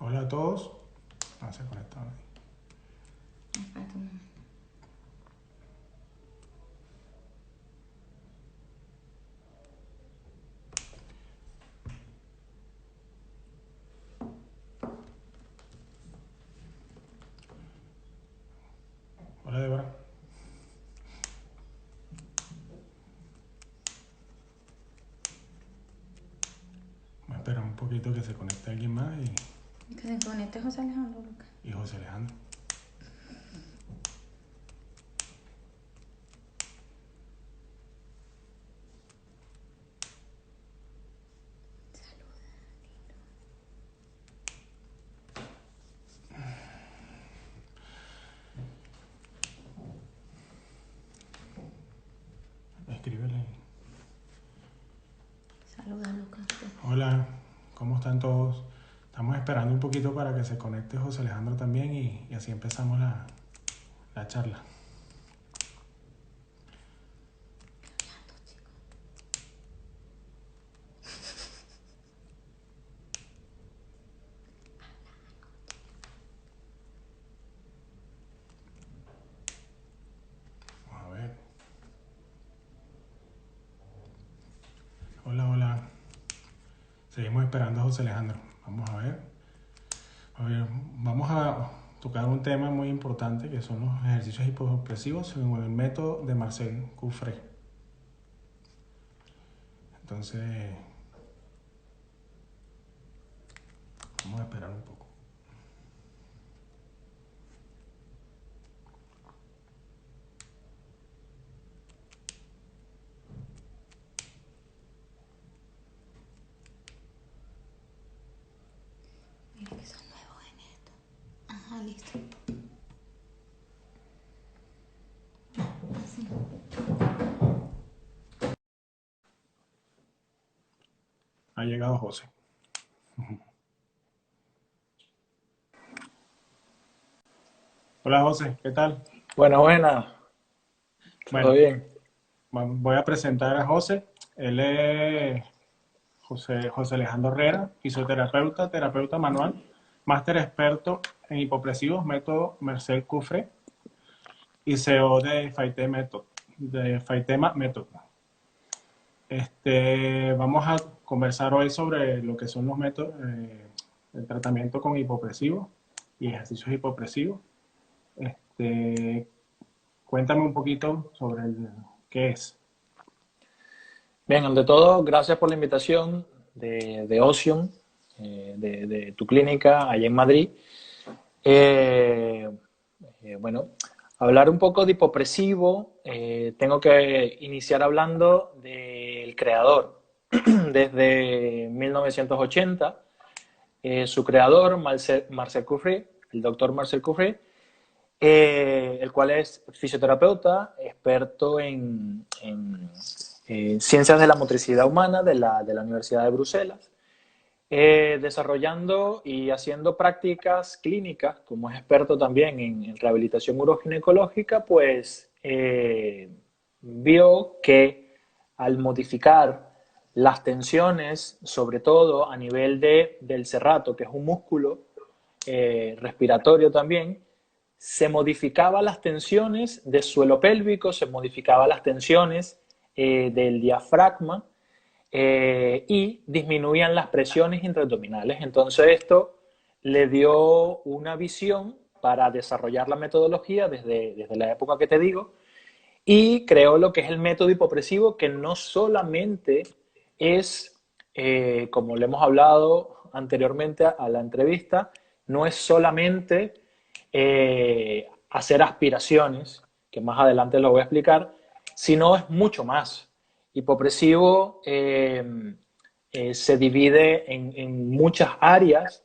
Hola a todos. No se conectaron ahí. Espérate un momento. Hola Débora. Voy a esperar un poquito que se conecte alguien más Que se conecte José Alejandro, Lucas. y José Alejandro. Escríbele. Saluda, Lucas. Hola, ¿cómo están todos? Estamos esperando un poquito para que se conecte José Alejandro también y así empezamos la charla. Vamos a ver. Hola, hola. Seguimos esperando a José Alejandro. Vamos a ver. A ver, vamos a tocar un tema muy importante que son los ejercicios hipopresivos según el método de Marcel Cufré. Entonces, vamos a esperar un poco. Mira que son nuevos en esto. Ajá, listo. Así. Ha llegado José. Hola José, ¿qué tal? Buena, buena. ¿Todo Bueno, bien? voy a presentar a José. Él es José Alejandro Herrera, fisioterapeuta, terapeuta manual, máster experto en hipopresivos, método Mercel Cufré y CEO de Faitema Method. Vamos a conversar hoy sobre lo que son los métodos, el tratamiento con hipopresivos y ejercicios hipopresivos. Este, Cuéntame un poquito sobre qué es. Bien, ante todo, gracias por la invitación de Ocean, de tu clínica allá en Madrid. Eh, bueno, hablar un poco de hipopresivo, tengo que iniciar hablando del creador. Desde 1980, su creador, Marcel Cufré, el doctor Marcel Cufré, el cual es fisioterapeuta, experto en ciencias de la motricidad humana de la Universidad de Bruselas, desarrollando y haciendo prácticas clínicas, como es experto también en rehabilitación uroginecológica, pues vio que al modificar las tensiones, sobre todo a nivel del serrato, que es un músculo respiratorio también, se modificaban las tensiones del suelo pélvico, se modificaban las tensiones del diafragma y disminuían las presiones intraabdominales. Entonces esto le dio una visión para desarrollar la metodología desde la época que te digo y creó lo que es el método hipopresivo, que no solamente es, como le hemos hablado anteriormente a la entrevista, no es solamente hacer aspiraciones, que más adelante lo voy a explicar, sino es mucho más. Hipopresivo se divide en muchas áreas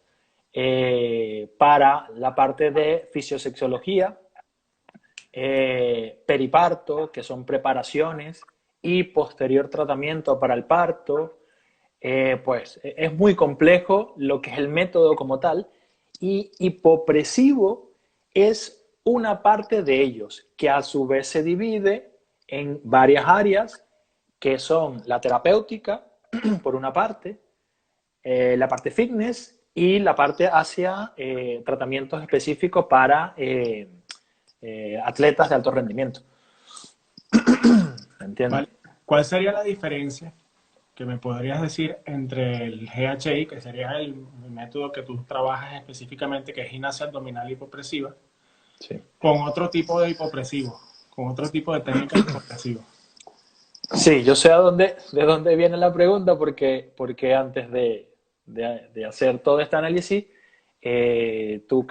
para la parte de fisiosexología, periparto, que son preparaciones, y posterior tratamiento para el parto. Pues es muy complejo lo que es el método como tal, y hipopresivo es una parte de ellos, que a su vez se divide en varias áreas, que son la terapéutica, por una parte, la parte fitness y la parte hacia tratamientos específicos para atletas de alto rendimiento. ¿Me entiendes? ¿Vale? ¿Cuál sería la diferencia que me podrías decir entre el GHI, que sería el método que tú trabajas específicamente, que es gimnasia abdominal hipopresiva, Sí. con otro tipo de hipopresivo, con otro tipo de técnica hipopresiva? Sí, yo sé de dónde viene la pregunta porque antes de hacer todo este análisis, tú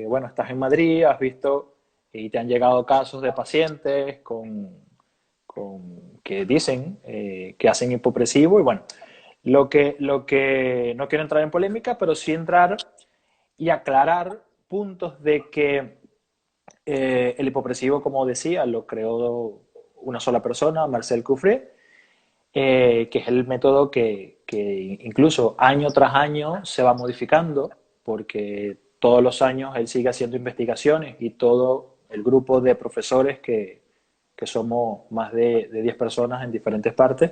bueno, estás en Madrid, has visto y te han llegado casos de pacientes que dicen que hacen hipopresivo y bueno, lo que no quiero entrar en polémica, pero sí entrar y aclarar puntos de que el hipopresivo, como decía, lo creó una sola persona, Marcel Couffret, que es el método que incluso año tras año se va modificando, porque todos los años él sigue haciendo investigaciones y todo el grupo de profesores que somos más de 10 personas en diferentes partes,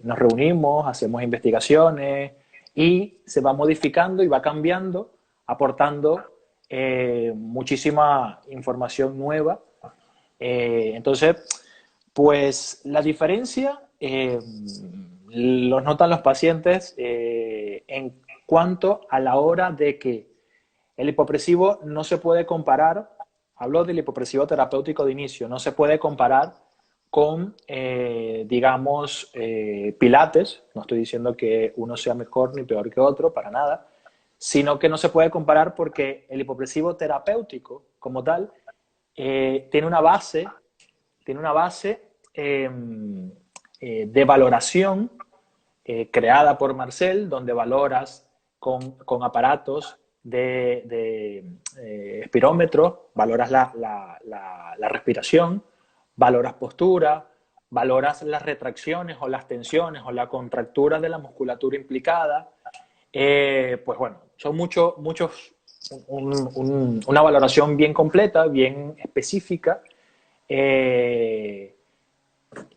nos reunimos, hacemos investigaciones y se va modificando y va cambiando, aportando muchísima información nueva. Entonces, pues la diferencia los notan los pacientes en cuanto a la hora de que el hipopresivo no se puede comparar, hablo del hipopresivo terapéutico de inicio, no se puede comparar con, digamos, pilates, no estoy diciendo que uno sea mejor ni peor que otro, para nada, sino que no se puede comparar porque el hipopresivo terapéutico como tal tiene una base de valoración creada por Marcel, donde valoras con aparatos de espirómetro, valoras la respiración, valoras postura, valoras las retracciones o las tensiones o la contractura de la musculatura implicada. Pues bueno, son muchos, una valoración bien completa, bien específica.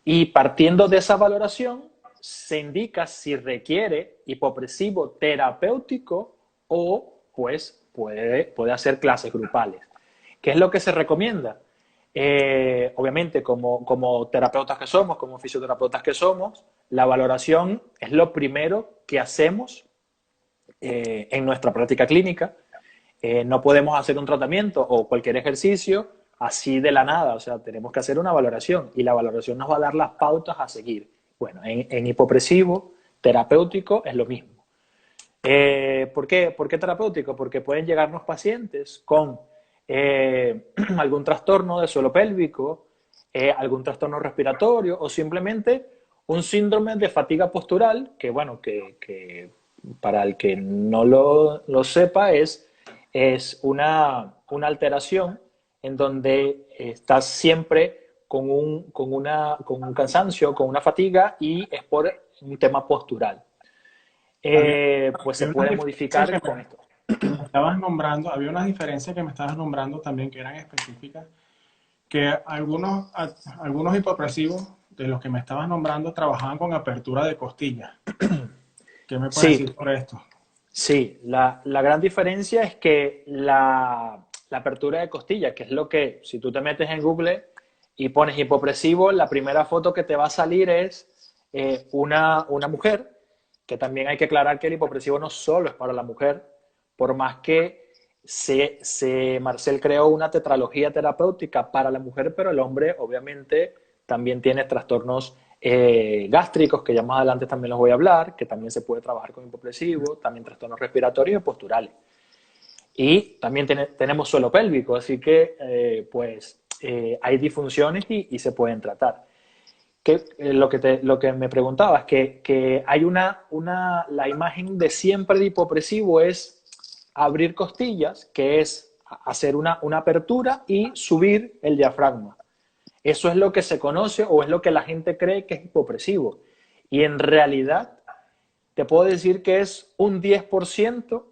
Y partiendo de esa valoración, se indica si requiere hipopresivo terapéutico o pues puede hacer clases grupales. ¿Qué es lo que se recomienda? Obviamente, como terapeutas que somos, como fisioterapeutas que somos, la valoración es lo primero que hacemos en nuestra práctica clínica. No podemos hacer un tratamiento o cualquier ejercicio así de la nada, o sea, tenemos que hacer una valoración y la valoración nos va a dar las pautas a seguir. Bueno, en hipopresivo terapéutico es lo mismo. ¿Por qué? ¿Por qué terapéutico? Porque pueden llegarnos pacientes con algún trastorno de suelo pélvico, algún trastorno respiratorio o simplemente un síndrome de fatiga postural, que bueno, que para el que no lo sepa es una alteración en donde estás siempre con un cansancio, con una fatiga y es por un tema postural. Pues se Había una puede diferencia modificar con esto. que me estabas nombrando, había unas diferencias que me estabas nombrando también que eran específicas, que algunos hipopresivos de los que me estabas nombrando trabajaban con apertura de costillas. ¿Qué me puedes Sí, decir sobre esto? sí, la gran diferencia es que la apertura de costilla, que es lo que, si tú te metes en Google y pones hipopresivo, la primera foto que te va a salir es una mujer, que también hay que aclarar que el hipopresivo no solo es para la mujer, por más que Marcel creó una tetralogía terapéutica para la mujer, pero el hombre obviamente también tiene trastornos gástricos, que ya más adelante también los voy a hablar, que también se puede trabajar con hipopresivo, también trastornos respiratorios y posturales. Y también tenemos suelo pélvico, así que hay disfunciones y se pueden tratar. Lo que me preguntabas, que hay la imagen de siempre de hipopresivo es abrir costillas, que es hacer una apertura y subir el diafragma. Eso es lo que se conoce o es lo que la gente cree que es hipopresivo. Y en realidad te puedo decir que es un 10%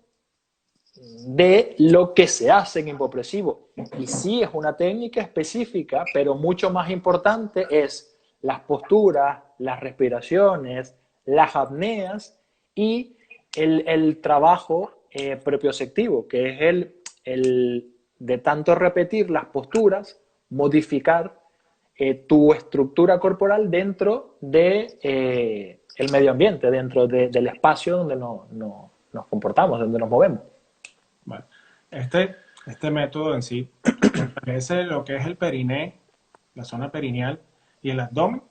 de lo que se hace en hipopresivo. Y sí es una técnica específica, pero mucho más importante es las posturas, las respiraciones, las apneas y el trabajo propioceptivo, que es el de tanto repetir las posturas, modificar tu estructura corporal dentro de el medio ambiente, dentro del espacio donde nos comportamos, donde nos movemos. Vale. Este método en sí fortalece lo que es el periné, la zona perineal y el abdomen.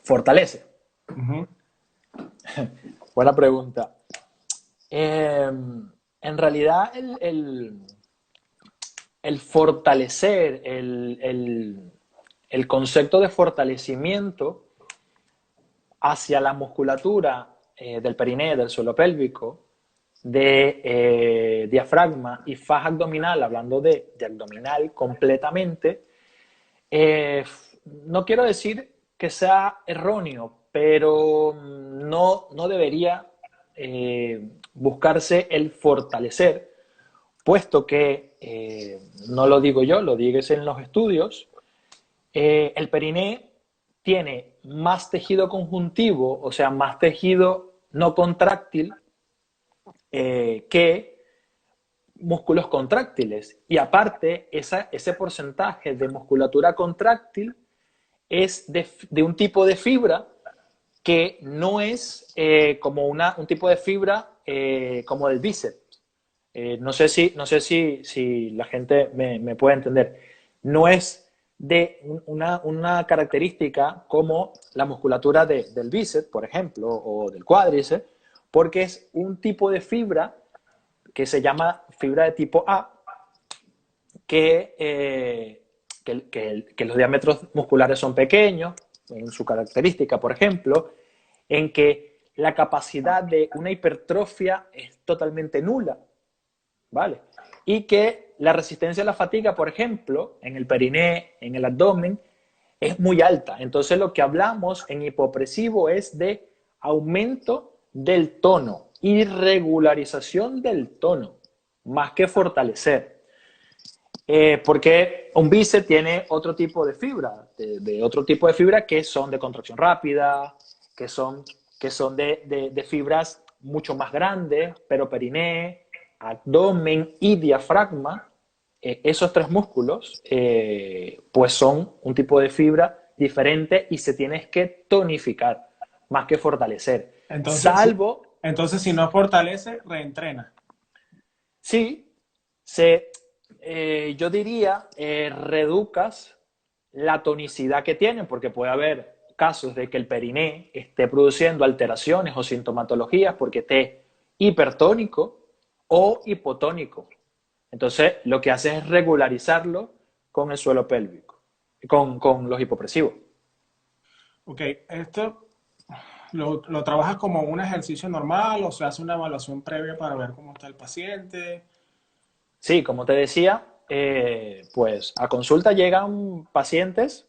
Fortalece. Ujú. Buena pregunta. En realidad, el fortalecer, el concepto de fortalecimiento hacia la musculatura del periné, del suelo pélvico, de diafragma y faja abdominal, hablando de abdominal completamente, no quiero decir que sea erróneo, pero no debería buscarse el fortalecer, puesto que, no lo digo yo, lo dices en los estudios, el periné tiene más tejido conjuntivo, o sea, más tejido no contráctil que músculos contráctiles. Y aparte, ese porcentaje de musculatura contráctil es de un tipo de fibra que no es como un tipo de fibra como del bíceps. No sé si la gente me puede entender. No es de una característica como la musculatura del bíceps, por ejemplo, o del cuádriceps, porque es un tipo de fibra que se llama fibra de tipo A, que los diámetros musculares son pequeños, en su característica, por ejemplo, en que la capacidad de una hipertrofia es totalmente nula, ¿vale? Y que la resistencia a la fatiga, por ejemplo, en el periné, en el abdomen, es muy alta. Entonces lo que hablamos en hipopresivo es de aumento del tono y regularización del tono, más que fortalecer. Porque un bíceps tiene otro tipo de fibra, de otro tipo de fibra que son de contracción rápida, que son de fibras mucho más grandes, pero periné, abdomen y diafragma, esos tres músculos, pues son un tipo de fibra diferente y se tienes que tonificar más que fortalecer. Entonces, Salvo, entonces, si no fortalece, reentrena. sí, yo diría, reducas la tonicidad que tienen, porque puede haber casos de que el periné esté produciendo alteraciones o sintomatologías porque esté hipertónico o hipotónico. Entonces, lo que hace es regularizarlo con el suelo pélvico, con los hipopresivos. Ok, esto lo trabajas como un ejercicio normal o se hace una evaluación previa para ver cómo está el paciente. Sí, como te decía, pues a consulta llegan pacientes,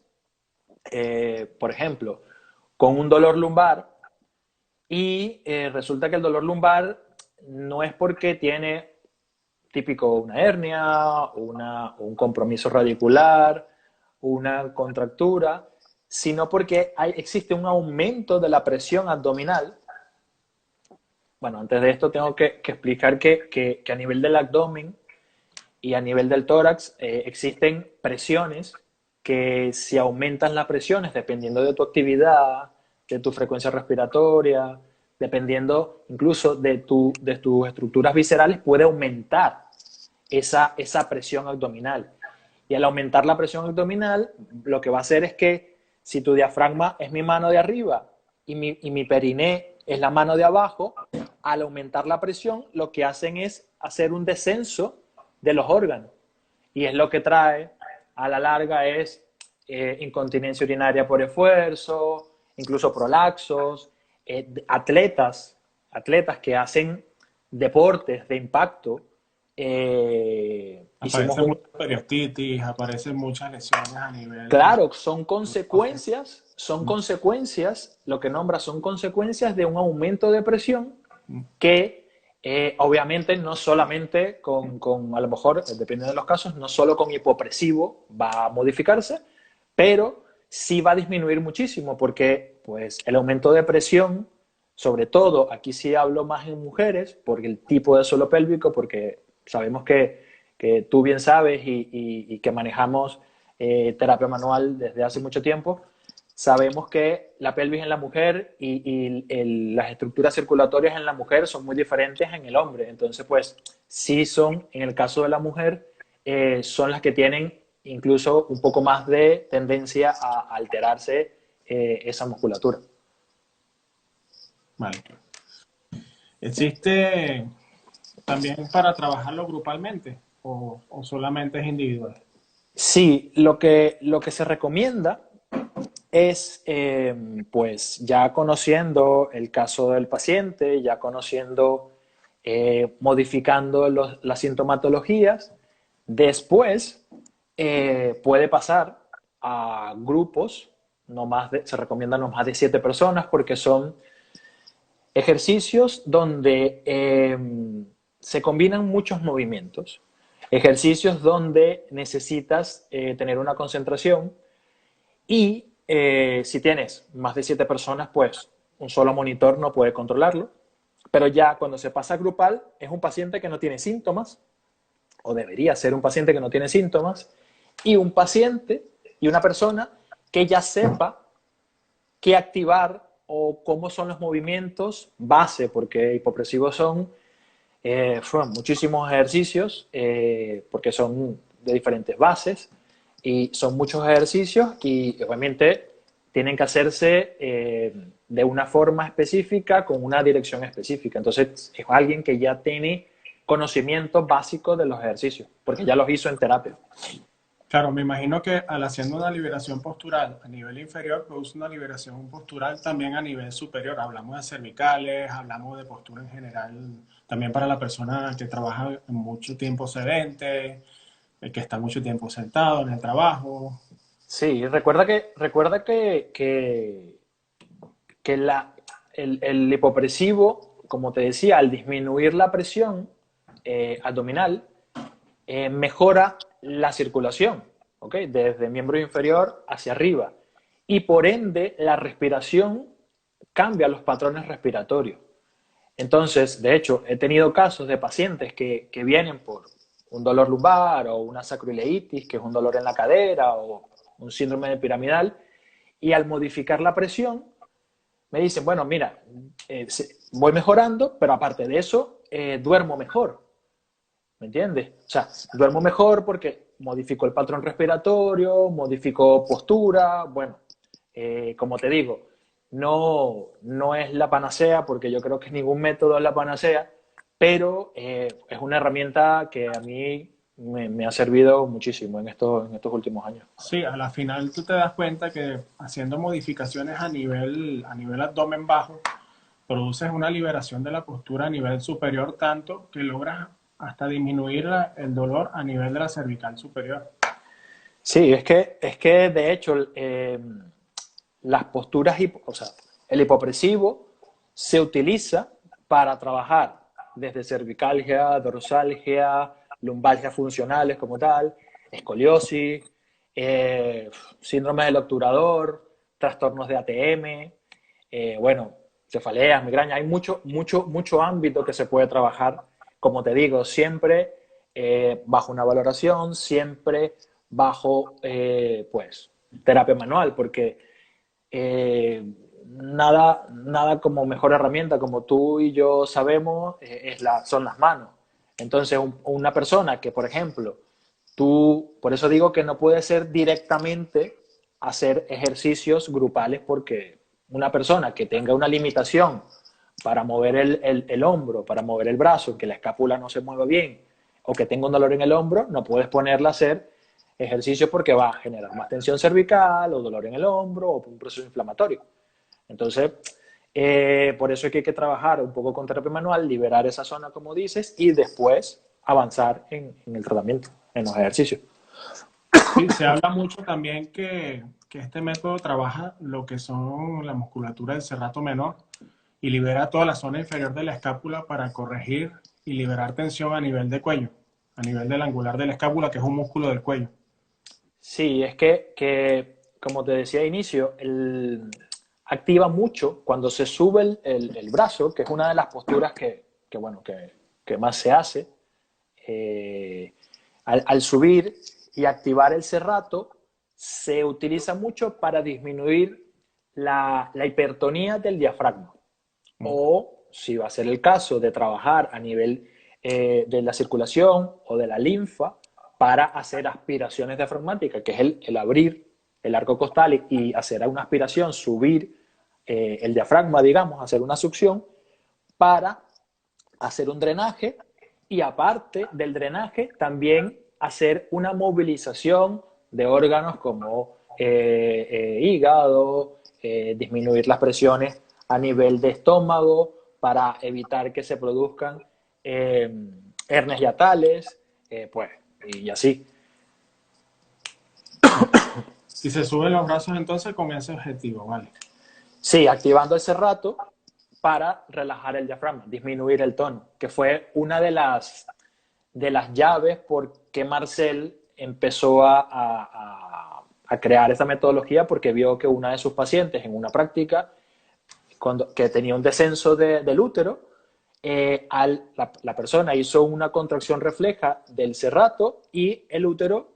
por ejemplo, con un dolor lumbar y resulta que el dolor lumbar no es porque tiene típico una hernia, un compromiso radicular, una contractura, sino porque existe un aumento de la presión abdominal. Bueno, antes de esto tengo que explicar que a nivel del abdomen y a nivel del tórax existen presiones que si aumentan las presiones, dependiendo de tu actividad, de tu frecuencia respiratoria, dependiendo incluso de tus estructuras viscerales, puede aumentar esa presión abdominal. Y al aumentar la presión abdominal, lo que va a hacer es que si tu diafragma es mi mano de arriba y mi periné es la mano de abajo, al aumentar la presión, lo que hacen es hacer un descenso de los órganos. Y es lo que trae a la larga es incontinencia urinaria por esfuerzo, incluso prolaxos, atletas que hacen deportes de impacto. Hicimos Aparece mucha periostitis, aparecen muchas lesiones a nivel... Claro, son consecuencias, lo que nombra son consecuencias de un aumento de presión que obviamente no solamente a lo mejor, dependiendo de los casos, no solo con hipopresivo va a modificarse, pero sí va a disminuir muchísimo porque pues, el aumento de presión Sobre todo, aquí sí hablo más en mujeres, porque el tipo de suelo pélvico, porque sabemos que tú bien sabes y que manejamos terapia manual desde hace mucho tiempo, sabemos que la pelvis en la mujer las estructuras circulatorias en la mujer son muy diferentes en el hombre. Entonces, pues sí son, en el caso de la mujer, son las que tienen incluso un poco más de tendencia a alterarse esa musculatura. Vale. ¿Existe también para trabajarlo grupalmente o solamente es individual? Sí, lo que se recomienda es, pues ya conociendo el caso del paciente, ya conociendo, modificando las sintomatologías, después puede pasar a grupos, se recomiendan no más de 7 personas porque son ejercicios donde se combinan muchos movimientos, ejercicios donde necesitas tener una concentración y si tienes más de 7 personas, pues un solo monitor no puede controlarlo. Pero ya cuando se pasa a grupal, es un paciente que no tiene síntomas, o debería ser un paciente que no tiene síntomas, y un paciente y una persona que ya sepa qué activar o cómo son los movimientos base, porque hipopresivos son muchísimos ejercicios, porque son de diferentes bases y son muchos ejercicios y obviamente tienen que hacerse de una forma específica, con una dirección específica. Entonces es alguien que ya tiene conocimiento básico de los ejercicios, porque ya los hizo en terapia. Claro, me imagino que al haciendo una liberación postural a nivel inferior, produce una liberación postural también a nivel superior. Hablamos de cervicales, hablamos de postura en general, también para la persona que trabaja mucho tiempo sedente, el que está mucho tiempo sentado en el trabajo. Sí, que el hipopresivo, como te decía, al disminuir la presión abdominal, mejora la circulación, ¿ok? Desde el miembro inferior hacia arriba. Y por ende, la respiración cambia los patrones respiratorios. Entonces, de hecho, he tenido casos de pacientes que vienen por un dolor lumbar o una sacroileitis, que es un dolor en la cadera, o un síndrome de piramidal, y al modificar la presión, me dicen, bueno, mira, voy mejorando, pero aparte de eso, duermo mejor. ¿Me entiendes? O sea, duermo mejor porque modifico el patrón respiratorio, modifico postura, bueno, como te digo, no es la panacea, porque yo creo que ningún método es la panacea, pero es una herramienta que a mí me ha servido muchísimo en estos últimos años. Sí, a la final tú te das cuenta que haciendo modificaciones a nivel abdomen bajo, produces una liberación de la postura a nivel superior tanto que logras hasta disminuir el dolor a nivel de la cervical superior. Sí, es que de hecho las posturas, o sea, el hipopresivo se utiliza para trabajar desde cervicalgia, dorsalgia, lumbalgia funcionales como tal, escoliosis, síndrome del obturador, trastornos de ATM, bueno, cefaleas, migraña. Hay mucho ámbito que se puede trabajar, como te digo, siempre bajo una valoración, siempre bajo, pues, terapia manual, porque nada como mejor herramienta, como tú y yo sabemos, son las manos. Entonces, una persona que, por ejemplo, por eso digo que no puede ser directamente hacer ejercicios grupales, porque una persona que tenga una limitación para mover el hombro, para mover el brazo, que la escápula no se mueva bien, o que tenga un dolor en el hombro, no puedes ponerla a hacer ejercicio porque va a generar más tensión cervical o dolor en el hombro o un proceso inflamatorio. Entonces, por eso es que hay que trabajar un poco con terapia manual, liberar esa zona, como dices, y después avanzar en el tratamiento, en los ejercicios. Sí, se habla mucho también que este método trabaja lo que son la musculatura del serrato menor y libera toda la zona inferior de la escápula para corregir y liberar tensión a nivel de cuello, a nivel del angular de la escápula, que es un músculo del cuello. Sí, es como te decía al inicio, activa mucho cuando se sube el brazo, que es una de las posturas que más se hace. Al subir y activar el serrato, se utiliza mucho para disminuir la hipertonía del diafragma. O, si va a ser el caso, de trabajar a nivel de la circulación o de la linfa para hacer aspiraciones diafragmáticas, que es el abrir el arco costal y hacer una aspiración, subir el diafragma, digamos, hacer una succión para hacer un drenaje y, aparte del drenaje, también hacer una movilización de órganos como hígado, disminuir las presiones a nivel de estómago para evitar que se produzcan hernias hiatales, pues, y así. Y se suben los brazos entonces con ese objetivo, ¿vale? Sí, activando el serrato para relajar el diafragma, disminuir el tono, que fue una de las llaves por qué Marcel empezó a crear esta metodología, porque vio que una de sus pacientes en una práctica que tenía un descenso del útero, la persona hizo una contracción refleja del serrato y el útero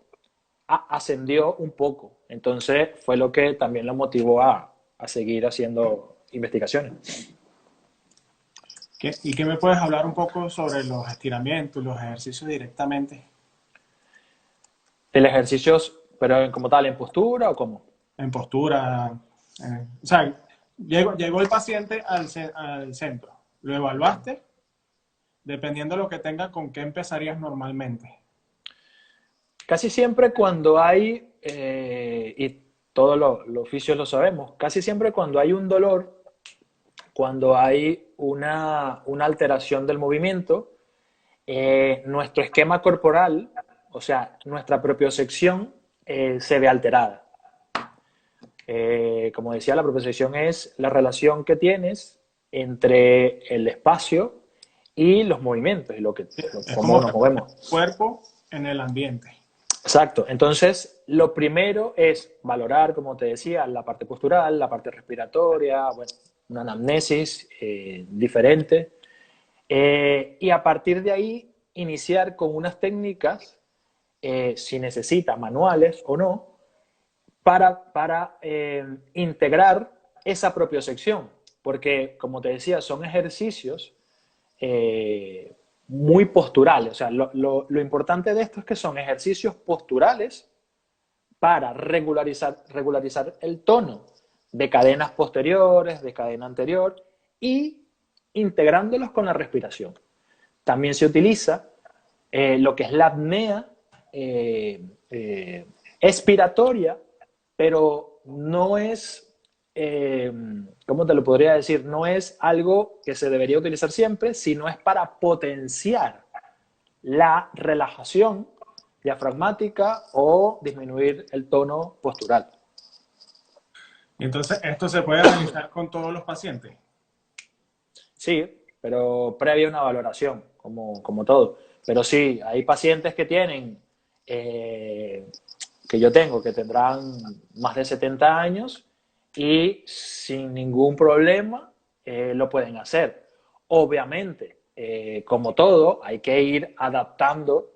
ascendió un poco. Entonces fue lo que también lo motivó a seguir haciendo investigaciones. ¿Y qué me puedes hablar un poco sobre los estiramientos, los ejercicios directamente? ¿El ejercicio, pero como tal, en postura o cómo? En postura. O sea, llegó el paciente al centro, lo evaluaste, dependiendo de lo que tenga, ¿con qué empezarías normalmente? Casi siempre cuando hay, y todos los oficios lo sabemos, casi siempre cuando hay un dolor, cuando hay una alteración del movimiento, nuestro esquema corporal, o sea, nuestra propiocepción, se ve alterada. Como decía, la propiocepción es la relación que tienes entre el espacio y los movimientos, y cómo nos movemos. Cuerpo en el ambiente. Exacto. Entonces, lo primero es valorar, como te decía, la parte postural, la parte respiratoria, bueno, una anamnesis diferente. Y a partir de ahí, iniciar con unas técnicas, si necesita, manuales o no, para integrar esa propiocepción. Porque, como te decía, son ejercicios muy posturales. O sea, lo importante de esto es que son ejercicios posturales para regularizar el tono de cadenas posteriores, de cadena anterior, y integrándolos con la respiración. También se utiliza lo que es la apnea expiratoria, pero no es, ¿cómo te lo podría decir? No es algo que se debería utilizar siempre, sino es para potenciar la relajación diafragmática o disminuir el tono postural. Entonces, ¿esto se puede realizar con todos los pacientes? Sí, pero previa una valoración, como todo. Pero sí, hay pacientes que tienen, que yo tengo, que tendrán más de 70 años y sin ningún problema lo pueden hacer. Obviamente, como todo, hay que ir adaptando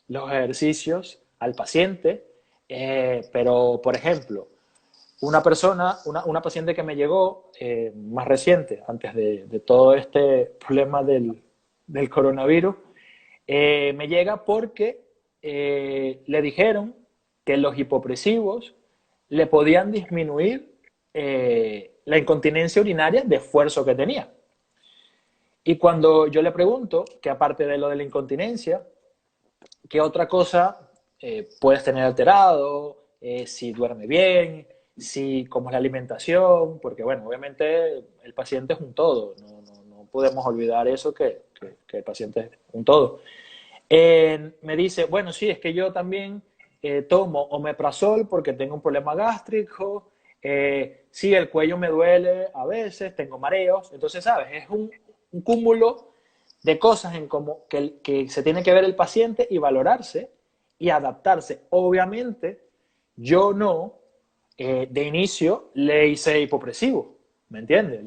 los ejercicios al paciente, pero, por ejemplo, una paciente que me llegó más reciente, antes de todo este problema del coronavirus, me llega porque le dijeron que los hipopresivos le podían disminuir la incontinencia urinaria de esfuerzo que tenía. Y cuando yo le pregunto, que aparte de lo de la incontinencia, ¿qué otra cosa puedes tener alterado? Si duerme bien, si cómo es la alimentación, porque bueno, obviamente el paciente es un todo, no podemos olvidar eso, que el paciente es un todo. Me dice, bueno, sí, es que yo también tomo omeprazol porque tengo un problema gástrico, sí, el cuello me duele a veces, tengo mareos, entonces, ¿sabes? Es un cúmulo de cosas que se tiene que ver el paciente y valorarse y adaptarse. Obviamente, yo no, de inicio, le hice hipopresivo, ¿me entiendes?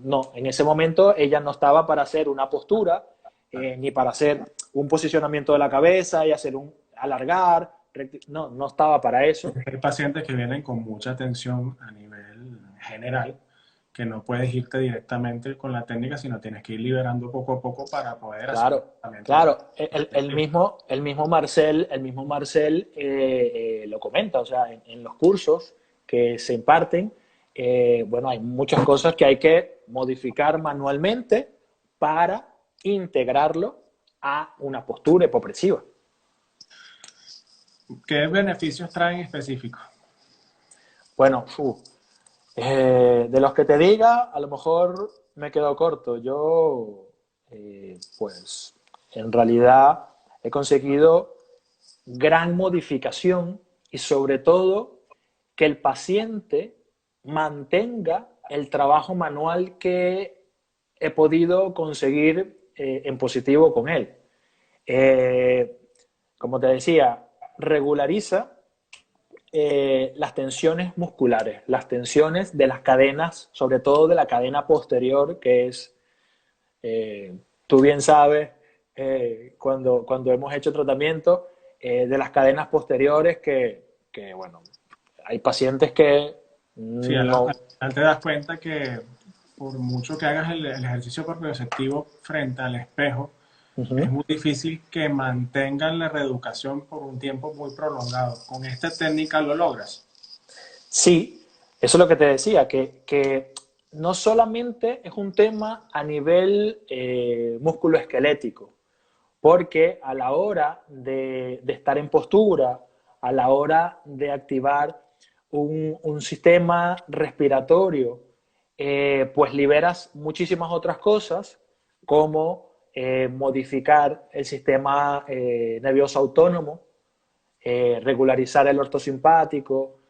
No, en ese momento ella no estaba para hacer una postura, ni para hacer un posicionamiento de la cabeza y hacer un alargar, no, no estaba para eso. Hay pacientes que vienen con mucha tensión a nivel general, que no puedes irte directamente con la técnica, sino tienes que ir liberando poco a poco para poder hacer un Claro, tratamiento claro, el mismo Marcel lo comenta, o sea, en los cursos que se imparten, bueno, hay muchas cosas que hay que modificar manualmente para integrarlo a una postura hipopresiva. ¿Qué beneficios traen específicos? Bueno, de los que te diga, a lo mejor me quedo corto. Yo, pues, en realidad he conseguido gran modificación y sobre todo que el paciente mantenga el trabajo manual que he podido conseguir en positivo con él. Como te decía, regulariza las tensiones musculares, las tensiones de las cadenas, sobre todo de la cadena posterior, que es, tú bien sabes, cuando hemos hecho tratamiento, de las cadenas posteriores bueno, hay pacientes que Sí, no... al final te das cuenta que por mucho que hagas el ejercicio propioceptivo frente al espejo, es muy difícil que mantengan la reeducación por un tiempo muy prolongado. Con esta técnica lo logras. Sí, eso es lo que te decía, que no solamente es un tema a nivel musculoesquelético, porque a la hora de estar en postura, a la hora de activar un sistema respiratorio, pues liberas muchísimas otras cosas, como modificar el sistema nervioso autónomo, regularizar el ortosimpático,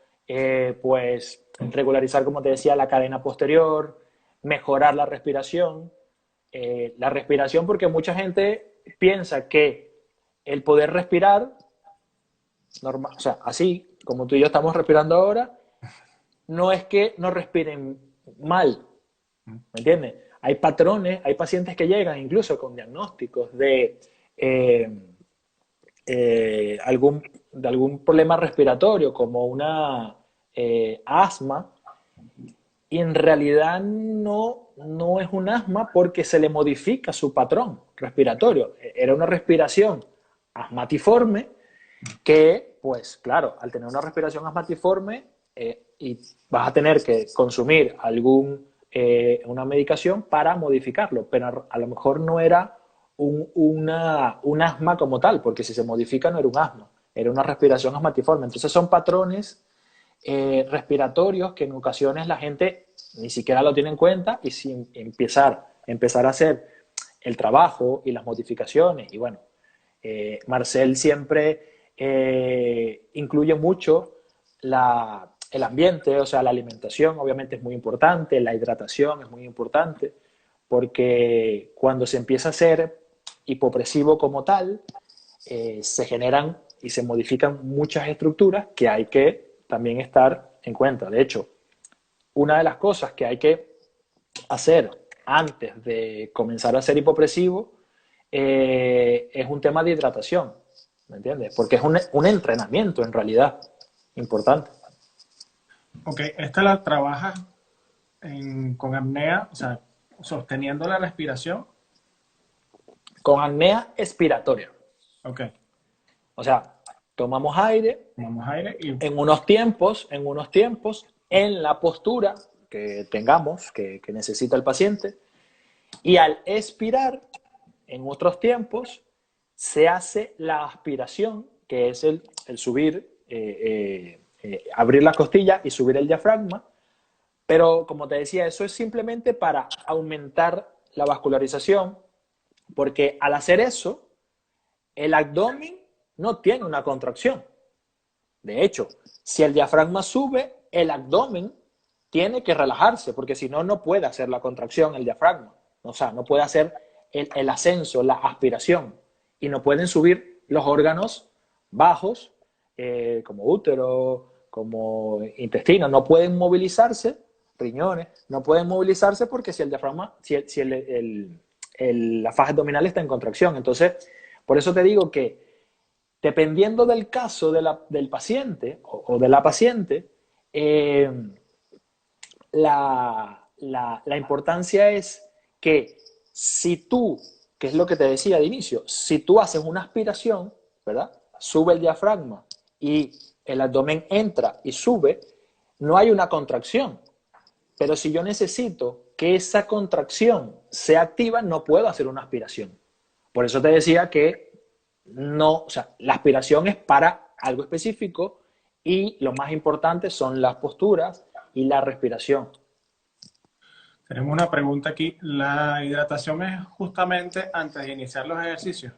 pues regularizar, como te decía, la cadena posterior, mejorar la respiración porque mucha gente piensa que el poder respirar, normal, o sea, así como tú y yo estamos respirando ahora, no es que no respiren mal, ¿me entiendes? Hay patrones, hay pacientes que llegan incluso con diagnósticos de algún problema respiratorio, como una asma, y en realidad no es un asma porque se le modifica su patrón respiratorio. Era una respiración asmatiforme que, pues claro, al tener una respiración asmatiforme y vas a tener que consumir una medicación para modificarlo, pero a lo mejor no era un asma como tal, porque si se modifica no era un asma, era una respiración asmatiforme. Entonces son patrones respiratorios que en ocasiones la gente ni siquiera lo tiene en cuenta y sin empezar a hacer el trabajo y las modificaciones. Y bueno, Marcel siempre incluye mucho el ambiente, o sea, la alimentación obviamente es muy importante, la hidratación es muy importante, porque cuando se empieza a ser hipopresivo como tal, se generan y se modifican muchas estructuras que hay que también estar en cuenta. De hecho, una de las cosas que hay que hacer antes de comenzar a ser hipopresivo es un tema de hidratación, ¿me entiendes? Porque es un entrenamiento en realidad importante. Ok, esta la trabajas con apnea, o sea, sosteniendo la respiración. Con apnea expiratoria. Ok, O sea, tomamos aire tomamos aire y en unos tiempos, en la postura que tengamos, que necesita el paciente, y al expirar, en otros tiempos, se hace la aspiración, que es el subir, abrir la costilla y subir el diafragma, pero como te decía, eso es simplemente para aumentar la vascularización, porque al hacer eso, el abdomen no tiene una contracción. De hecho, si el diafragma sube, el abdomen tiene que relajarse, porque si no, no puede hacer la contracción el diafragma. O sea, no puede hacer el ascenso, la aspiración. Y no pueden subir los órganos bajos, como útero, como intestino. No pueden movilizarse, riñones, no pueden movilizarse porque si el diafragma, si la faja abdominal está en contracción. Entonces, por eso te digo que dependiendo del caso del paciente o de la paciente, la importancia es que si tú, que es lo que te decía de inicio, si tú haces una aspiración, ¿verdad? Sube el diafragma y el abdomen entra y sube, no hay una contracción. Pero si yo necesito que esa contracción sea activa, no puedo hacer una aspiración. Por eso te decía que no, o sea, la aspiración es para algo específico y lo más importante son las posturas y la respiración. Tenemos una pregunta aquí. ¿La hidratación es justamente antes de iniciar los ejercicios?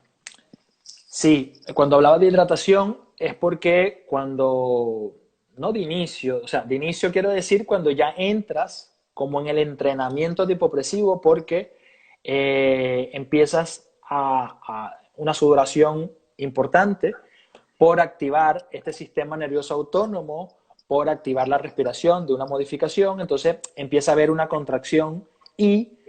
Sí, cuando hablaba de hidratación es porque cuando, no de inicio, o sea, de inicio quiero decir cuando ya entras como en el entrenamiento de hipopresivo porque empiezas a una sudoración importante por activar este sistema nervioso autónomo, por activar la respiración de una modificación, entonces empieza a haber una contracción y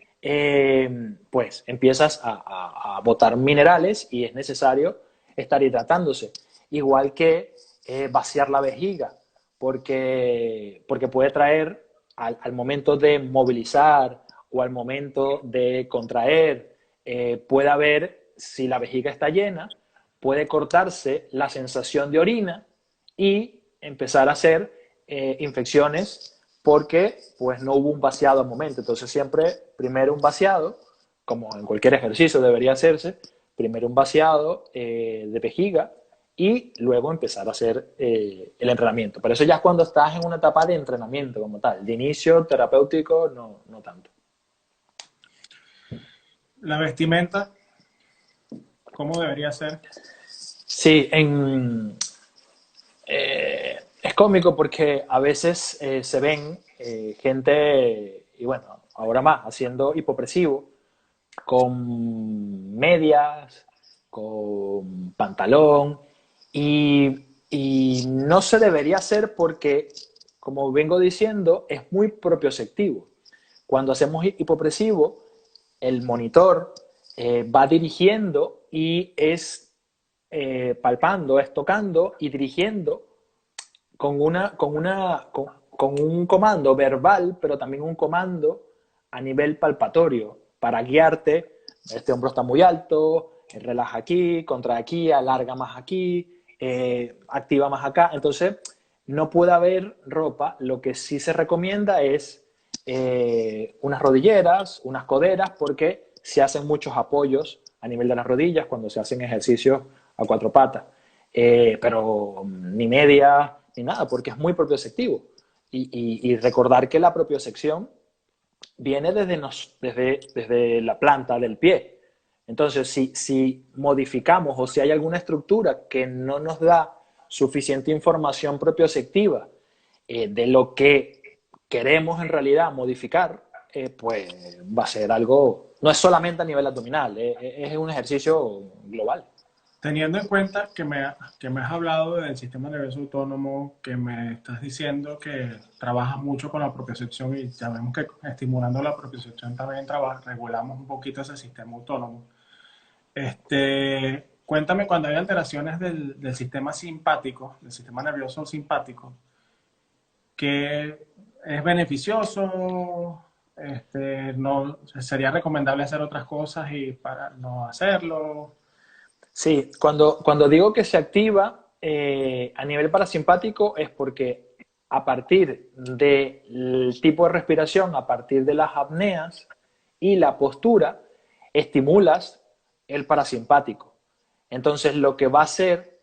pues empiezas a botar minerales y es necesario estar hidratándose. Igual que vaciar la vejiga, porque puede traer al momento de movilizar o al momento de contraer, puede haber, si la vejiga está llena, puede cortarse la sensación de orina y empezar a hacer infecciones porque pues no hubo un vaciado al momento. Entonces siempre primero un vaciado, como en cualquier ejercicio debería hacerse, primero un vaciado de vejiga y luego empezar a hacer el entrenamiento. Pero eso ya es cuando estás en una etapa de entrenamiento como tal. De inicio terapéutico no tanto. La vestimenta, ¿cómo debería ser? Sí, es cómico porque a veces se ven gente, y bueno, ahora más, haciendo hipopresivo con medias, con pantalón, y no se debería hacer porque, como vengo diciendo, es muy propioceptivo. Cuando hacemos hipopresivo, el monitor va dirigiendo y es palpando, es tocando y dirigiendo con un comando verbal, pero también un comando a nivel palpatorio para guiarte. Este hombro está muy alto, relaja aquí, contrae aquí, alarga más aquí, activa más acá. Entonces, no puede haber ropa. Lo que sí se recomienda es unas rodilleras, unas coderas, porque se hacen muchos apoyos a nivel de las rodillas cuando se hacen ejercicios a cuatro patas. Pero ni media ni nada, porque es muy propioceptivo. Y recordar que la propiocepción viene desde la planta del pie. Entonces, si modificamos o si hay alguna estructura que no nos da suficiente información propioceptiva de lo que queremos en realidad modificar, pues va a ser algo, no es solamente a nivel abdominal, es un ejercicio global. Teniendo en cuenta que me has hablado del sistema nervioso autónomo, que me estás diciendo que trabajas mucho con la propiocepción y ya vemos que estimulando la propiocepción también regulamos un poquito ese sistema autónomo. Cuéntame cuando hay alteraciones del sistema simpático, del sistema nervioso simpático, ¿qué es beneficioso? No, ¿sería recomendable hacer otras cosas y para no hacerlo? Sí, cuando digo que se activa a nivel parasimpático es porque a partir del tipo de respiración, a partir de las apneas y la postura, estimulas el parasimpático. Entonces lo que va a hacer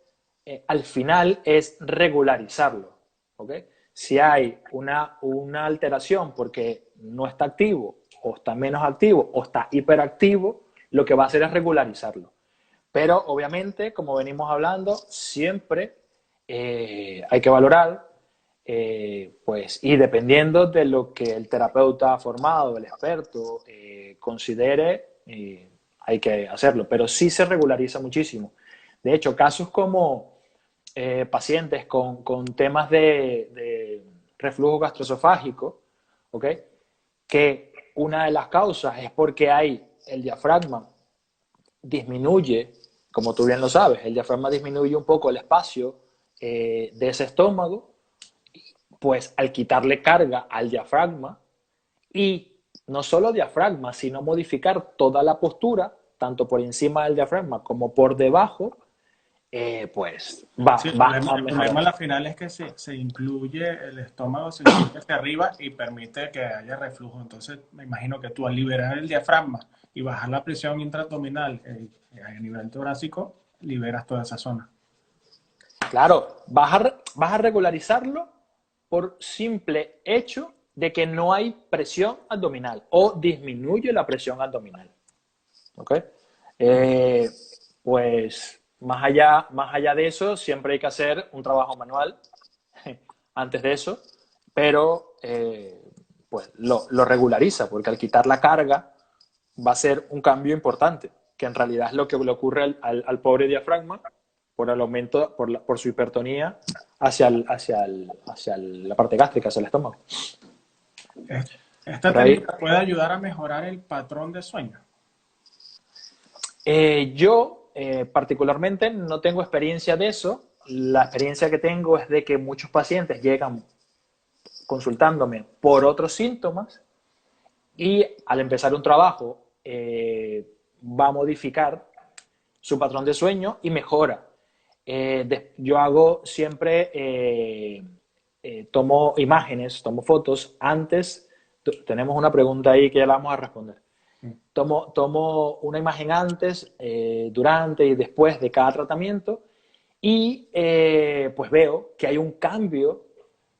al final es regularizarlo. ¿Okay? Si hay una alteración porque no está activo, o está menos activo, o está hiperactivo, lo que va a hacer es regularizarlo. Pero obviamente, como venimos hablando, siempre hay que valorar, pues, y dependiendo de lo que el terapeuta formado, el experto, considere, hay que hacerlo. Pero sí se regulariza muchísimo. De hecho, casos como pacientes con temas de reflujo gastroesofágico ¿ok? Que una de las causas es porque el diafragma disminuye, como tú bien lo sabes, el diafragma disminuye un poco el espacio de ese estómago, pues al quitarle carga al diafragma y no solo diafragma, sino modificar toda la postura, tanto por encima del diafragma como por debajo, pues Sí, va a el problema mejorar. a la final es que se incluye el estómago, se incluye hacia arriba y permite que haya reflujo. Entonces, me imagino que tú al liberar el diafragma y bajar la presión intraabdominal a nivel torácico, liberas toda esa zona. Claro, vas a regularizarlo por simple hecho de que no hay presión abdominal o disminuye la presión abdominal. ¿Ok? Eh, pues más allá de eso, siempre hay que hacer un trabajo manual antes de eso, pero pues lo regulariza, porque al quitar la carga va a ser un cambio importante, que en realidad es lo que le ocurre al pobre diafragma por el aumento, por su hipertonía hacia la parte gástrica, hacia el estómago. Es- Esta Por ahí, técnica puede ayudar a mejorar el patrón de sueño. particularmente no tengo experiencia de eso. La experiencia que tengo es de que muchos pacientes llegan consultándome por otros síntomas y al empezar un trabajo va a modificar su patrón de sueño y mejora. Yo hago siempre, tomo imágenes, tomo fotos antes. Tenemos una pregunta ahí que ya la vamos a responder. Tomo una imagen antes, durante y después de cada tratamiento y pues veo que hay un cambio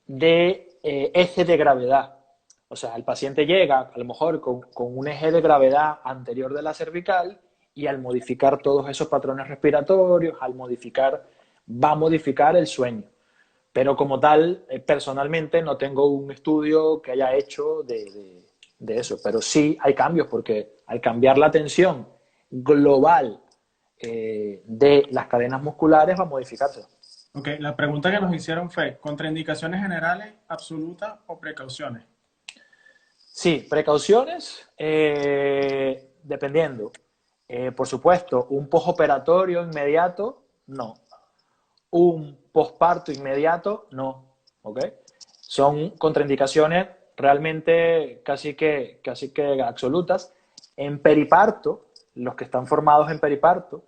de eje de gravedad. O sea, el paciente llega a lo mejor con un eje de gravedad anterior de la cervical y al modificar todos esos patrones respiratorios, va a modificar el sueño. Pero como tal, personalmente no tengo un estudio que haya hecho de eso. Pero sí hay cambios porque al cambiar la tensión global de las cadenas musculares va a modificarse. Ok, la pregunta que nos hicieron fue, ¿contraindicaciones generales, absolutas o precauciones? Sí, precauciones, dependiendo. Por supuesto, un postoperatorio inmediato, no. Un posparto inmediato, no. ¿Ok? Son contraindicaciones realmente casi que absolutas. En periparto, los que están formados en periparto,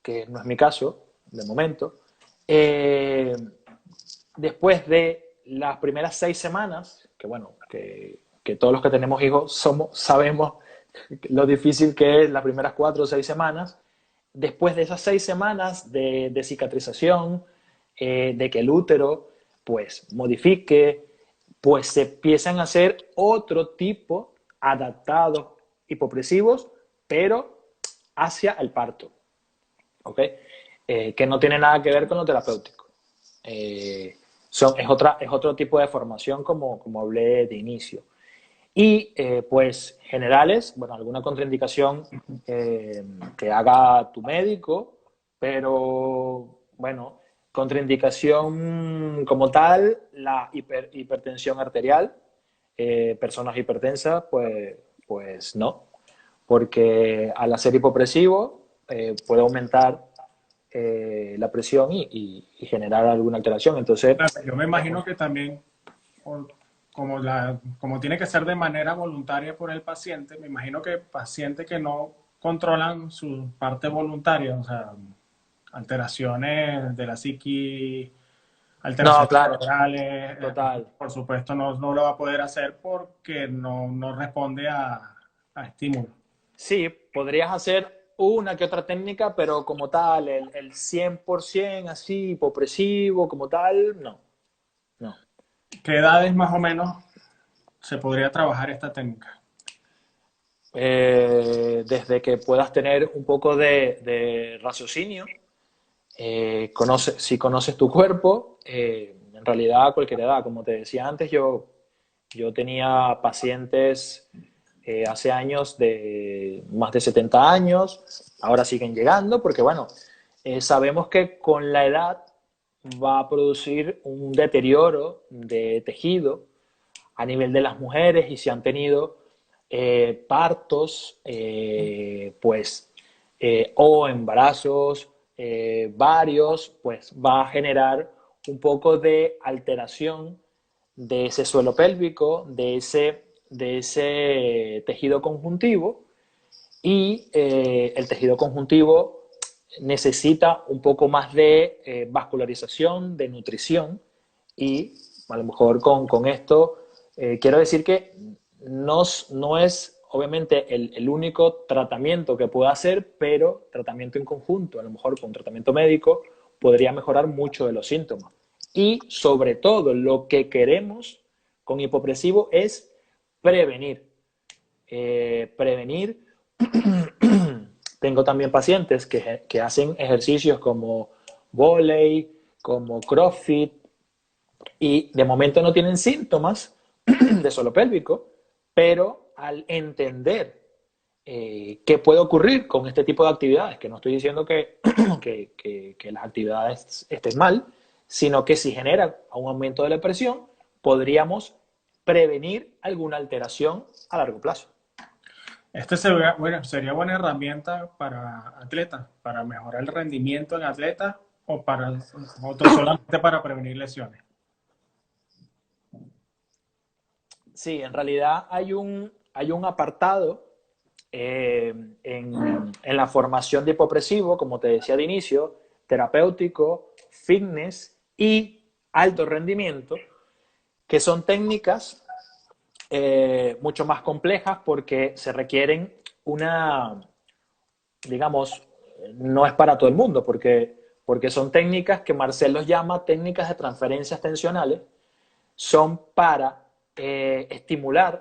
que no es mi caso, de momento, eh, después de las primeras 6 semanas, que bueno, que todos los que tenemos hijos sabemos lo difícil que es las primeras 4 o 6 semanas, después de esas 6 semanas de cicatrización, de que el útero pues modifique, pues se empiezan a hacer otro tipo adaptados hipopresivos, pero hacia el parto, ¿ok? Que no tiene nada que ver con lo terapéutico. Es otro tipo de formación como hablé de inicio. Y pues generales, bueno, alguna contraindicación que haga tu médico, pero bueno, contraindicación como tal, la hipertensión arterial, personas hipertensas, pues no, porque al hacer hipopresivo puede aumentar la presión y generar alguna alteración. Entonces, Claro, yo me es imagino un, que también, o- como tiene que ser de manera voluntaria por el paciente, me imagino que pacientes que no controlan su parte voluntaria, o sea, alteraciones de la psiqui, no, alteraciones claro, cerebrales, total. por supuesto no lo va a poder hacer porque no responde a estímulos. Sí, podrías hacer una que otra técnica, pero como tal, el 100% así, hipopresivo, como tal, no, no. ¿Qué edades más o menos se podría trabajar esta técnica? Desde que puedas tener un poco de raciocinio, si conoces tu cuerpo, en realidad a cualquier edad, como te decía antes, yo tenía pacientes hace años de más de 70 años, ahora siguen llegando, porque bueno, sabemos que con la edad va a producir un deterioro de tejido a nivel de las mujeres y si han tenido partos, o embarazos varios, pues va a generar un poco de alteración de ese suelo pélvico, de ese tejido conjuntivo, y el tejido conjuntivo necesita un poco más de vascularización, de nutrición, y a lo mejor con esto quiero decir que no es obviamente el único tratamiento que pueda hacer, pero tratamiento en conjunto, a lo mejor con tratamiento médico, podría mejorar mucho de los síntomas. Y sobre todo lo que queremos con hipopresivo es prevenir. Prevenir. Tengo también pacientes que hacen ejercicios como vóley, como CrossFit, y de momento no tienen síntomas de suelo pélvico, pero al entender qué puede ocurrir con este tipo de actividades, que no estoy diciendo que las actividades estén mal, sino que si generan un aumento de la presión, podríamos prevenir alguna alteración a largo plazo. Sería buena herramienta para atletas, para mejorar el rendimiento en atletas o solamente para prevenir lesiones. Sí, en realidad hay un apartado en la formación de hipopresivo, como te decía de inicio, terapéutico, fitness y alto rendimiento, que son técnicas mucho más complejas porque se requieren digamos, no es para todo el mundo, porque son técnicas que Marcel los llama técnicas de transferencias tensionales, son para estimular,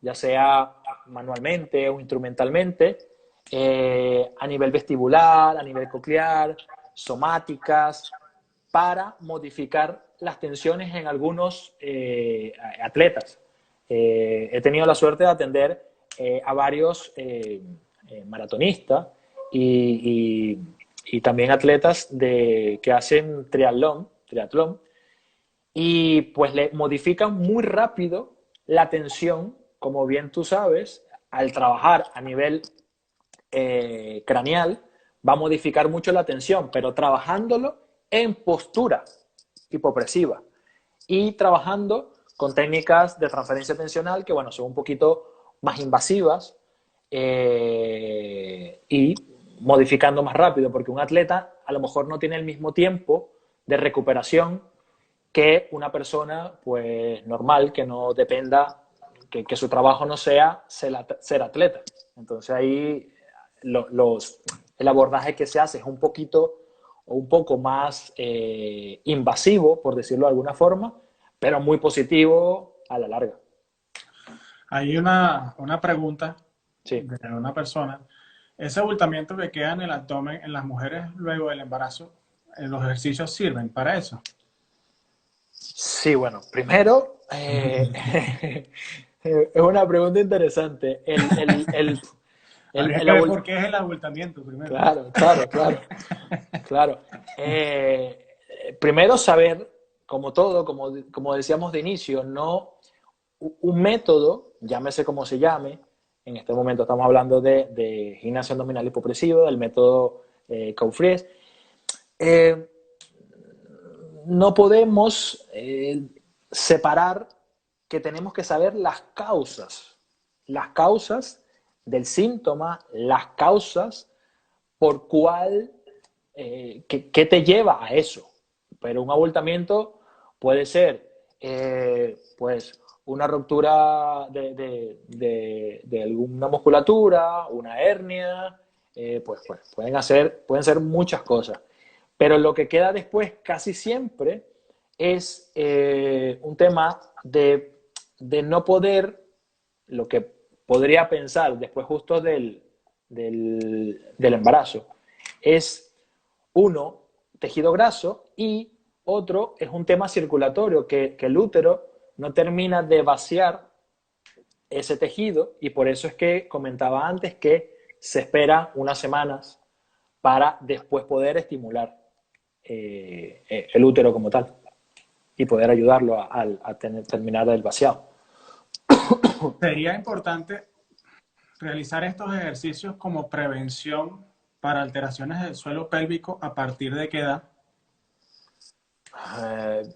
ya sea manualmente o instrumentalmente, a nivel vestibular, a nivel coclear, somáticas, para modificar las tensiones en algunos atletas. He tenido la suerte de atender a varios maratonistas y también atletas que hacen triatlón, y pues le modifican muy rápido la tensión, como bien tú sabes, al trabajar a nivel craneal, va a modificar mucho la tensión, pero trabajándolo en postura hipopresiva y trabajando con técnicas de transferencia tensional que, bueno, son un poquito más invasivas y modificando más rápido, porque un atleta a lo mejor no tiene el mismo tiempo de recuperación que una persona pues normal, que no dependa, que su trabajo no sea ser atleta. Entonces ahí el abordaje que se hace es un poco más invasivo, por decirlo de alguna forma, pero muy positivo a la larga. Hay una pregunta Sí. de una persona. ¿Ese abultamiento que queda en el abdomen en las mujeres luego del embarazo, los ejercicios sirven para eso? Sí, bueno, primero, es una pregunta interesante. Habría que ver por qué es el abultamiento primero. Claro. Primero saber, como todo, como decíamos de inicio, no un método, llámese como se llame, en este momento estamos hablando de gimnasia abdominal hipopresiva, del método Coffier. No podemos separar que tenemos que saber las causas del síntoma, las causas por cuál, qué te lleva a eso. Pero un abultamiento puede ser, pues, una ruptura de alguna musculatura, una hernia, pues pueden ser muchas cosas. Pero lo que queda después casi siempre es un tema de no poder, lo que podría pensar después justo del embarazo, es uno, tejido graso, y otro es un tema circulatorio, que el útero no termina de vaciar ese tejido, y por eso es que comentaba antes que se espera unas semanas para después poder estimular el útero como tal. y poder ayudarlo terminar el vaciado. Sería importante realizar estos ejercicios como prevención para alteraciones del suelo pélvico. ¿A partir de qué edad?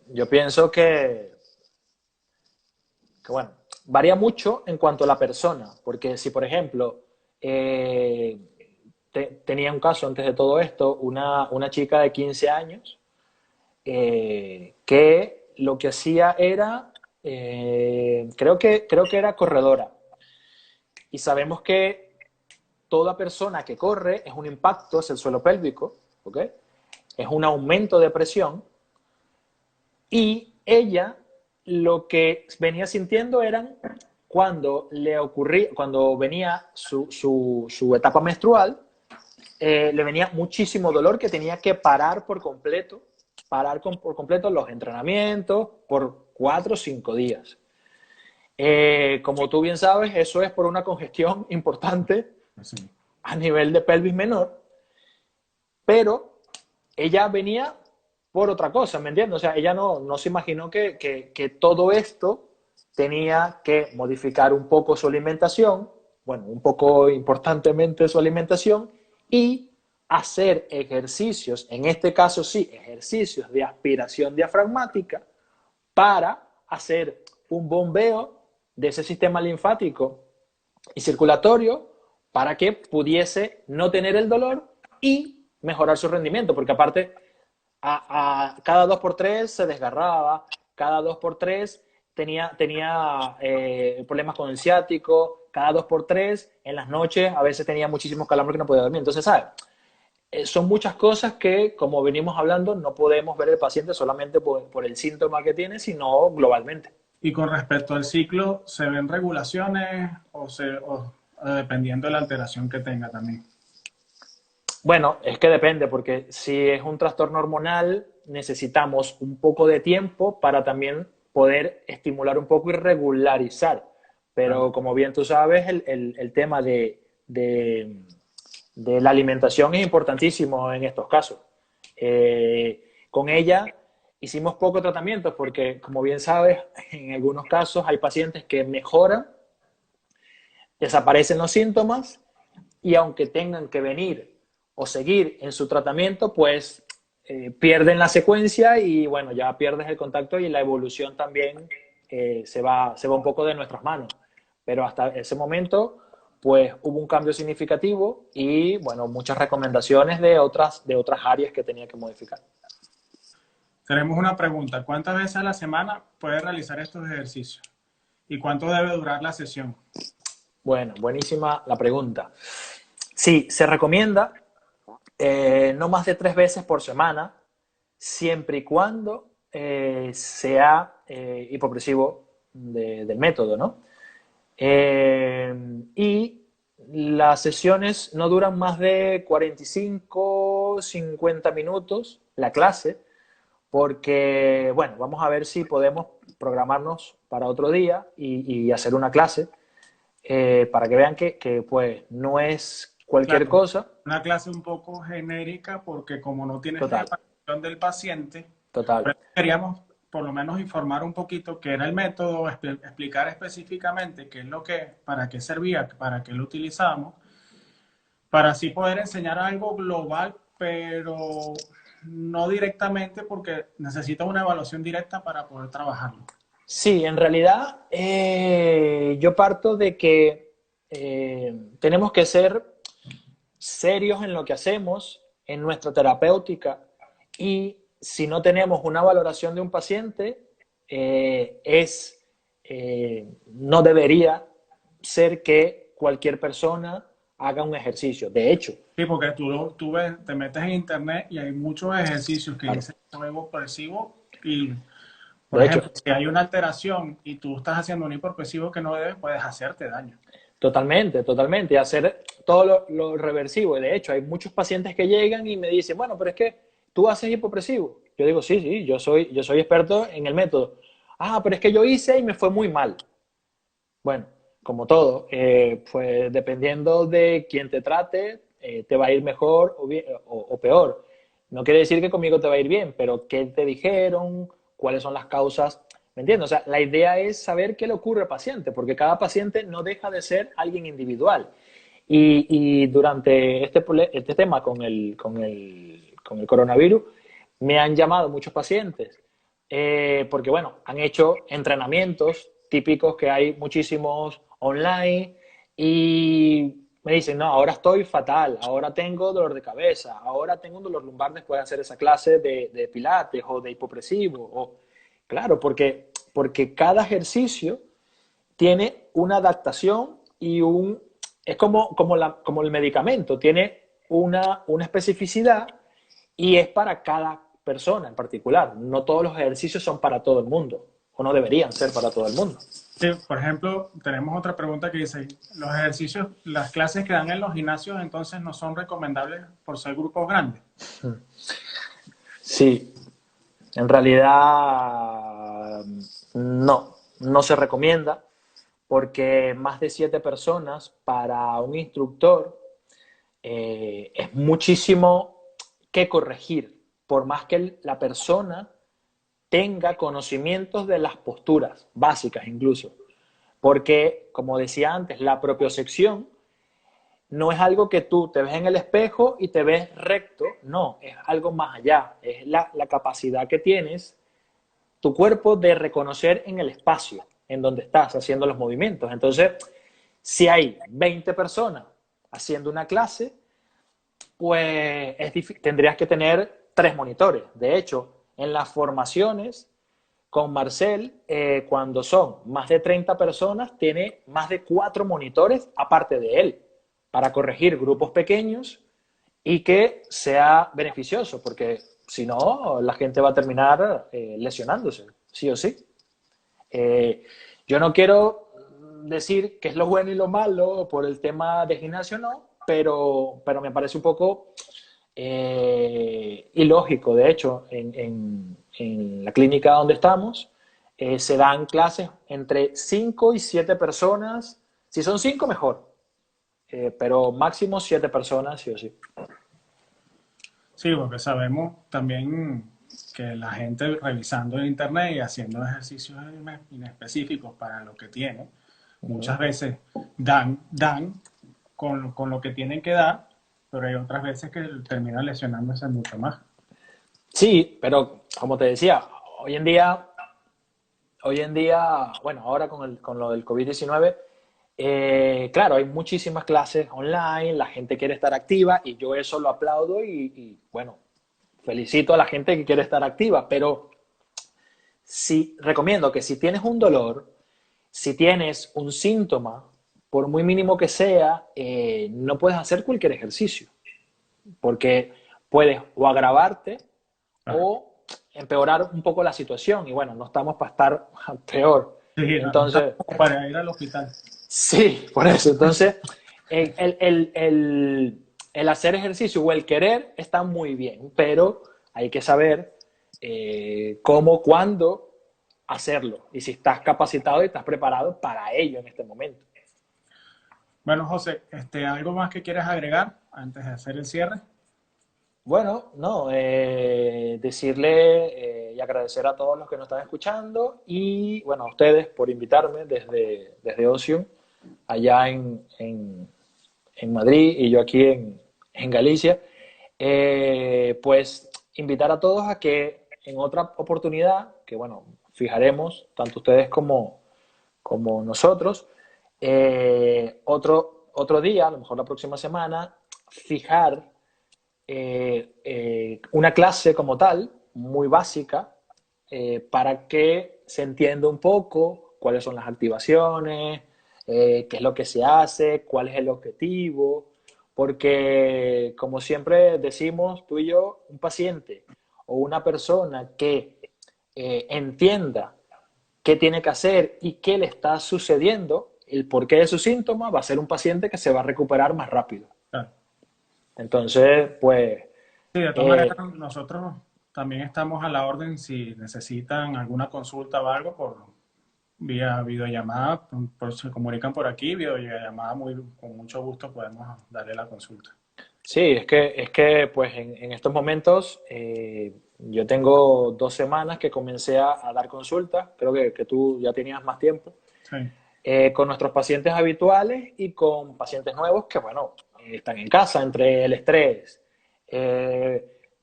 Yo pienso que, bueno, varía mucho en cuanto a la persona, porque si, por ejemplo, tenía un caso antes de todo esto, una chica de 15 años que lo que hacía era, creo que era corredora. Y sabemos que toda persona que corre es un impacto hacia el suelo pélvico, ¿ok? Es un aumento de presión. Y ella lo que venía sintiendo eran cuando venía su etapa menstrual, le venía muchísimo dolor que tenía que parar por completo los entrenamientos por 4 o 5 días. Como tú bien sabes, eso es por una congestión importante Sí. a nivel de pelvis menor, pero ella venía por otra cosa, ¿me entiendes? O sea, ella no se imaginó que todo esto tenía que modificar un poco su alimentación, bueno, un poco importantemente su alimentación, y hacer ejercicios, en este caso sí, ejercicios de aspiración diafragmática para hacer un bombeo de ese sistema linfático y circulatorio para que pudiese no tener el dolor y mejorar su rendimiento, porque aparte cada 2x3 se desgarraba, cada 2x3 tenía problemas con el ciático, cada 2x3 en las noches a veces tenía muchísimos calambres que no podía dormir. Entonces, ¿sabes? Son muchas cosas que, como venimos hablando, no podemos ver el paciente solamente por el síntoma que tiene, sino globalmente. Y con respecto al ciclo, ¿se ven regulaciones dependiendo de la alteración que tenga también? Bueno, es que depende, porque si es un trastorno hormonal, necesitamos un poco de tiempo para también poder estimular un poco y regularizar. Pero como bien tú sabes, el tema de la alimentación es importantísimo en estos casos. Con ella hicimos pocos tratamientos porque, como bien sabes, en algunos casos hay pacientes que mejoran, desaparecen los síntomas y aunque tengan que venir o seguir en su tratamiento, pues pierden la secuencia y bueno, ya pierdes el contacto y la evolución también se va un poco de nuestras manos. Pero hasta ese momento, pues hubo un cambio significativo y bueno, muchas recomendaciones de otras áreas que tenía que modificar. Tenemos una pregunta. ¿Cuántas veces a la semana puede realizar estos ejercicios? ¿Y cuánto debe durar la sesión? Bueno, buenísima la pregunta. Sí, se recomienda no más de 3 veces por semana, siempre y cuando sea hipopresivo del método, ¿no? Y las sesiones no duran más de 45, 50 minutos, la clase, porque, bueno, vamos a ver si podemos programarnos para otro día y hacer una clase para que vean que pues no es cualquier Claro, cosa. una clase un poco genérica porque como no tienes la Total, evaluación del paciente, total. por eso queríamos por lo menos informar un poquito qué era el método, explicar específicamente qué es lo que, para qué servía, para qué lo utilizábamos, para así poder enseñar algo global, pero no directamente porque necesita una evaluación directa para poder trabajarlo. Sí, en realidad yo parto de que tenemos que ser serios en lo que hacemos, en nuestra terapéutica, y si no tenemos una valoración de un paciente, no debería ser que cualquier persona haga un ejercicio. De hecho, Sí, porque tú te metes en internet y hay muchos ejercicios que claro, dicen que son hipopresivos y, por de hecho, ejemplo, si hay una alteración y tú estás haciendo un hipopresivo que no debes, puedes hacerte daño. totalmente, totalmente. Hacer todo lo reversivo. Y de hecho, hay muchos pacientes que llegan y me dicen, bueno, pero es que tú haces hipopresivo. Yo digo, sí, sí, yo soy experto en el método. Ah, pero es que yo hice y me fue muy mal. Bueno, como todo, pues dependiendo de quién te trate, te va a ir mejor o peor. No quiere decir que conmigo te va a ir bien, pero ¿qué te dijeron? cuáles son las causas, ¿me entiendes? O sea, la idea es saber qué le ocurre al paciente, porque cada paciente no deja de ser alguien individual. Y durante este tema con el coronavirus, me han llamado muchos pacientes, porque, bueno, han hecho entrenamientos típicos que hay muchísimos online y me dicen, no, ahora estoy fatal, ahora tengo dolor de cabeza, ahora tengo un dolor lumbar después de hacer esa clase de pilates o de hipopresivo. O, claro, porque cada ejercicio tiene una adaptación y es como el medicamento, tiene una especificidad y es para cada persona en particular. No todos los ejercicios son para todo el mundo, o no deberían ser para todo el mundo. Sí, por ejemplo, tenemos otra pregunta que dice, los ejercicios, las clases que dan en los gimnasios entonces no son recomendables por ser grupos grandes. Sí, en realidad no se recomienda porque más de 7 personas para un instructor es muchísimo que corregir, por más que la persona tenga conocimientos de las posturas básicas incluso. Porque, como decía antes, la propiocepción no es algo que tú te ves en el espejo y te ves recto, no, es algo más allá, es la capacidad que tienes tu cuerpo de reconocer en el espacio en donde estás haciendo los movimientos. Entonces, si hay 20 personas haciendo una clase, pues tendrías que tener 3 monitores. De hecho, en las formaciones con Marcel, cuando son más de 30 personas, tiene más de 4 monitores aparte de él, para corregir grupos pequeños y que sea beneficioso, porque si no, la gente va a terminar lesionándose, sí o sí. Yo no quiero decir qué es lo bueno y lo malo por el tema de gimnasio, no, pero me parece un poco ilógico. De hecho, en la clínica donde estamos, se dan clases entre 5 y 7 personas. Si son 5, mejor. Pero máximo 7 personas, sí o sí. Sí, porque sabemos también que la gente revisando en internet y haciendo ejercicios inespecíficos para lo que tiene, muchas veces dan con lo que tienen que dar, pero hay otras veces que terminan lesionándose mucho más. Sí, pero como te decía, hoy en día, bueno, ahora con lo del COVID-19, claro, hay muchísimas clases online, la gente quiere estar activa y yo eso lo aplaudo bueno, felicito a la gente que quiere estar activa, pero sí recomiendo que si tienes un dolor, si tienes un síntoma, por muy mínimo que sea, no puedes hacer cualquier ejercicio, porque puedes o agravarte Claro. o empeorar un poco la situación y bueno, no estamos para estar peor. Sí, no estamos Entonces, como para ir al hospital. sí, por eso. Entonces, el hacer ejercicio o el querer está muy bien, pero hay que saber cómo, cuándo hacerlo y si estás capacitado y estás preparado para ello en este momento. Bueno, José, ¿algo más que quieres agregar antes de hacer el cierre? Bueno, no, decirle y agradecer a todos los que nos están escuchando y bueno, a ustedes por invitarme desde Ocean, allá en Madrid y yo aquí en Galicia. Pues invitar a todos a que en otra oportunidad, que bueno, fijaremos, tanto ustedes como nosotros, otro día, a lo mejor la próxima semana, fijar una clase como tal, muy básica, para que se entienda un poco cuáles son las activaciones, qué es lo que se hace, cuál es el objetivo, porque como siempre decimos tú y yo, un paciente o una persona que entienda qué tiene que hacer y qué le está sucediendo, el porqué de sus síntomas, va a ser un paciente que se va a recuperar más rápido. Claro. Entonces, pues, Sí, de todas eh, maneras, nosotros también estamos a la orden si necesitan alguna consulta o algo por vía videollamada, se comunican por aquí, videollamada, con mucho gusto podemos darle la consulta. sí, es que pues en estos momentos Yo tengo 2 semanas que comencé a dar consultas, creo que tú ya tenías más tiempo, Sí, con nuestros pacientes habituales y con pacientes nuevos que, bueno, están en casa entre el estrés,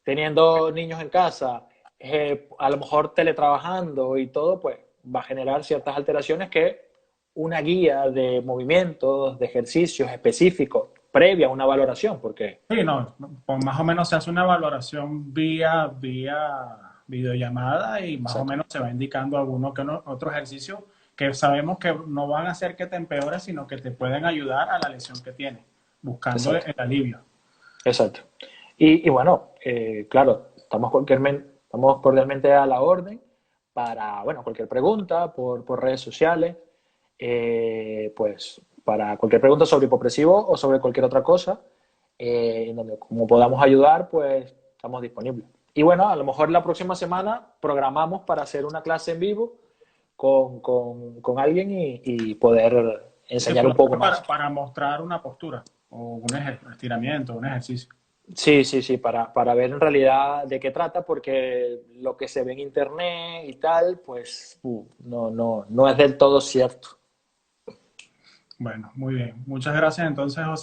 teniendo niños en casa, a lo mejor teletrabajando y todo, pues va a generar ciertas alteraciones que una guía de movimientos, de ejercicios específicos, previa a una valoración, porque... sí, no, pues más o menos se hace una valoración vía videollamada y más o Exacto, menos se va indicando alguno que otro ejercicio que sabemos que no van a hacer que te empeores, sino que te pueden ayudar a la lesión que tienes, buscando exacto. el alivio. Exacto. Y bueno, claro, estamos cordialmente a la orden para, bueno, cualquier pregunta por redes sociales, pues para cualquier pregunta sobre hipopresivo o sobre cualquier otra cosa, en donde como podamos ayudar, pues estamos disponibles. Y bueno, a lo mejor la próxima semana programamos para hacer una clase en vivo con alguien y poder Sí, enseñar por un lo poco menos más. para mostrar una postura o un estiramiento, un ejercicio. Sí, sí, sí, para ver en realidad de qué trata, porque lo que se ve en internet y tal, pues no es del todo cierto. Bueno, muy bien. Muchas gracias entonces, José.